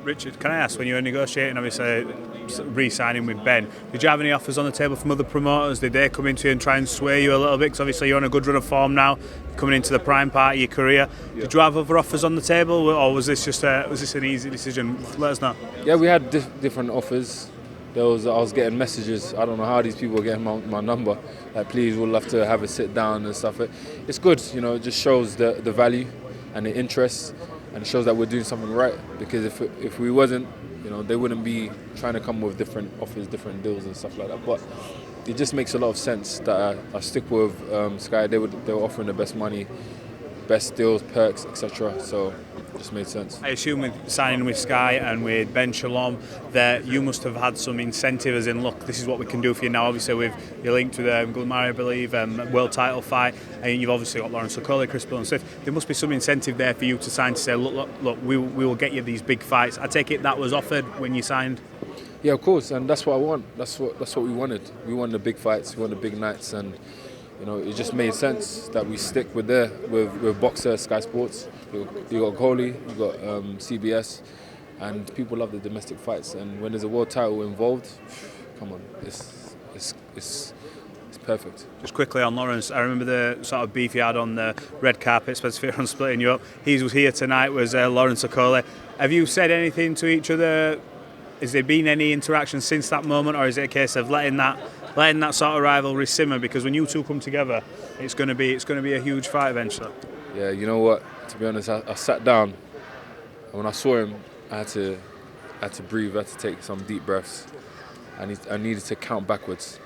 Richard, can I ask, when you were negotiating, obviously, re-signing with Ben, did you have any offers on the table from other promoters? Did they come into you and try and sway you a little bit? Because obviously you're on a good run of form now, coming into the prime part of your career. Yeah. Did you have other offers on the table, or was this just an easy decision? Let us know. Yeah, we had different offers. I was getting messages. I don't know how these people are getting my number. Like, please, we'll have to have a sit down and stuff. It's good, you know. It just shows the value and the interest. And it shows that we're doing something right, because if we wasn't, you know, they wouldn't be trying to come with different offers, different deals and stuff like that. But it just makes a lot of sense that I stick with Sky. They were offering the best money, best deals, perks, etc. So it just made sense. I assume with signing with Sky and with Ben Shalom that you must have had some incentive, as in, look, this is what we can do for you now. Obviously, with your link to the Gulmari, I believe, world title fight, and you've obviously got Lawrence Okolie, Chris and Swift. There must be some incentive there for you to sign, to say, look, we will get you these big fights. I take it that was offered when you signed. Yeah, of course, and that's what I want. That's what we wanted. We wanted the big fights, we wanted the big nights, and you know, it just made sense that we stick with Boxer, Sky Sports. You got Okolie, you got CBS, and people love the domestic fights. And when there's a world title involved, come on, it's perfect. Just quickly on Lawrence, I remember the sort of beef you had on the red carpet, Spencer on splitting you up. He was here tonight, was Lawrence Okolie. Have you said anything to each other? Has there been any interaction since that moment, or is it a case of letting that sort of rivalry simmer? Because when you two come together, it's going to be a huge fight eventually. Yeah, you know what? To be honest, I sat down, and when I saw him, I had to breathe. I had to take some deep breaths. I needed to count backwards.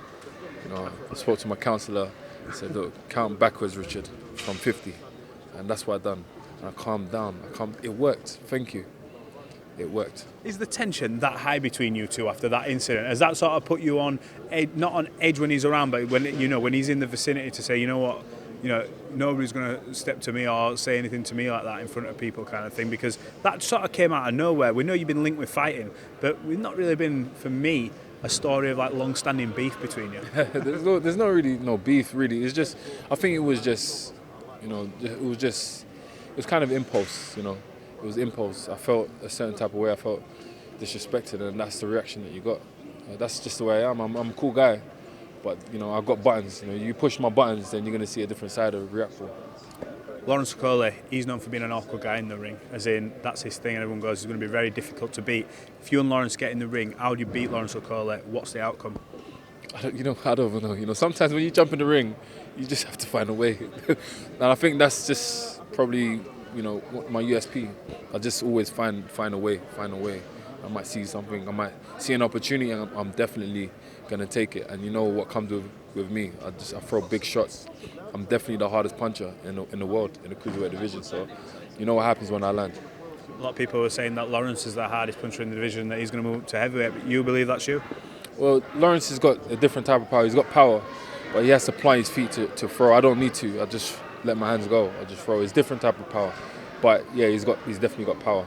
You know, I spoke to my counsellor. He said, "Look, count backwards, Richard, from 50," and that's what I done. And I calmed down. It worked. Thank you. It worked. Is the tension that high between you two after that incident? Has that sort of put you on, not on edge when he's around, but when he's in the vicinity, to say, you know what, you know, nobody's going to step to me or say anything to me like that in front of people, kind of thing? Because that sort of came out of nowhere. We know you've been linked with fighting, but we've not really been, for me, a story of like long-standing beef between you. There's not really no beef, really. It's just, I think it was just, you know, it was kind of impulse, you know. It was impulse. I felt a certain type of way. I felt disrespected, and that's the reaction that you got. That's just the way I am. I'm a cool guy, but you know, I've got buttons. You know, you push my buttons, then you're going to see a different side of Riakporhe. Lawrence Okolie, he's known for being an awkward guy in the ring, as in that's his thing, and everyone goes, he's going to be very difficult to beat. If you and Lawrence get in the ring, how do you beat Lawrence Okolie? What's the outcome? I don't even know. You know, sometimes when you jump in the ring, you just have to find a way, and I think that's just probably, you know, my USP. I just always find a way. I might see something, I might see an opportunity, and I'm definitely gonna take it. And you know what comes with me? I throw big shots. I'm definitely the hardest puncher in the world in the cruiserweight division. So you know what happens when I land. A lot of people were saying that Lawrence is the hardest puncher in the division, that he's going to move up to heavyweight. But you believe that's you? Well, Lawrence has got a different type of power. He's got power, but he has to plant his feet to throw. I don't need to. I just let my hands go. I just throw. It's different type of power. But yeah, he's definitely got power.